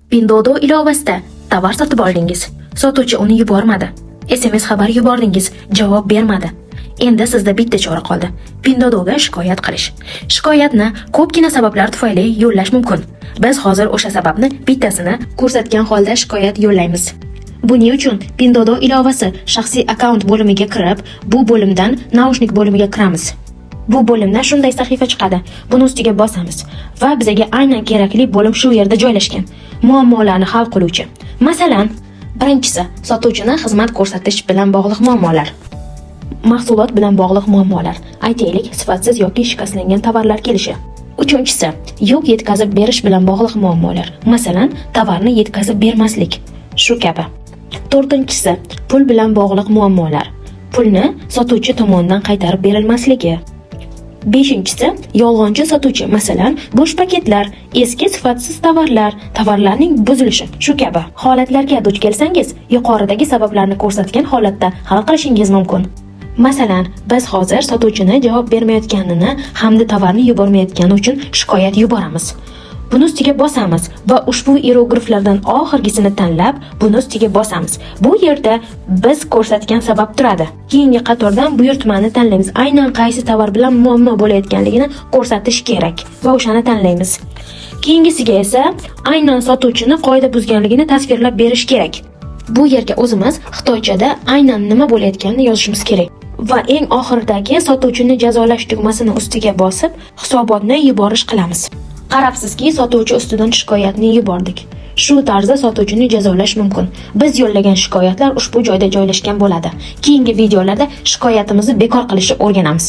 Pindodo ilovasida tovar sotib oldingiz. Sotuvchi uni yubormadi. SMS xabar yubordingiz, javob bermadi. Endi sizda bitta chora qoldi. Pindodoga shikoyat qilish. Shikoyatni ko'pgina sabablar tufayli yo'llash mumkin. Biz hozir o'sha sababni bittasini ko'rsatgan holda shikoyat yo'llaymiz. Buning uchun Pindodo ilovasi shaxsiy akkaunt bo'limiga kirib, bu bo'limdan naushnik bo'limiga kiramiz. Bu bo'limdan shunday sahifa chiqadi. Buni ustiga bosamiz va bizga aynan kerakli bo'lim shu yerda joylashgan. Muammolarni hal qiluvchi. Masalan, birinchisi sotuvchini xizmat ko'rsatish bilan bog'liq muammolar. Mahsulot bilan bog'liq muammolar. Aytaylik, sifatsiz yoki shikastlangan tovarlar kelishi. Uchinchisi, yuk yetkazib berish bilan bog'liq muammolar. Masalan, tovarni yetkazib bermaslik. Shu kabi. To'rtinchisi, pul bilan bog'liq muammolar. Pulni sotuvchi tomonidan qaytarib berilmasligi. Beshinchisi, yolg'onchi sotuvchi, masalan, bo'sh paketlar, eski sifatsiz tovarlar, tovarlarning buzilishi, shu kabi holatlarga duch kelsangiz, yuqoridagi sabablarni ko'rsatgan holatda hal qilishingiz mumkin. Masalan, biz hozir sotuvchini javob bermayotganini hamda tovarni yubormayotgani uchun shikoyat yuboramiz. Buni ustiga bosamiz va ushbu hierogliflardan oxirgisini tanlab, buni ustiga bosamiz. Bu yerda biz ko'rsatgan sabab turadi. Keyingi qatordan buyurtmani tanlaymiz. Aynan qaysi tovar bilan muammo bo'layotganligini ko'rsatish kerak va o'shani tanlaymiz. Keyingisiga esa aynan sotuvchini qoida buzganligini tasvirlab berish kerak. Bu yerga o'zimiz xitoychada aynan nima bo'layotganini yozishimiz kerak. Va eng oxirdagi sotuvchini jazolash tugmasini ustiga bosib, hisobotni yuborish qilamiz. Qarabsizki, sotuvchi ustidan shikoyatni yubordik. Shu tarzda sotuvchini jazolash mumkin. Biz yo'llagan shikoyatlar ushbu joyda joylashgan bo'ladi. Keyingi videolarda shikoyatimizni bekor qilishni o'rganamiz.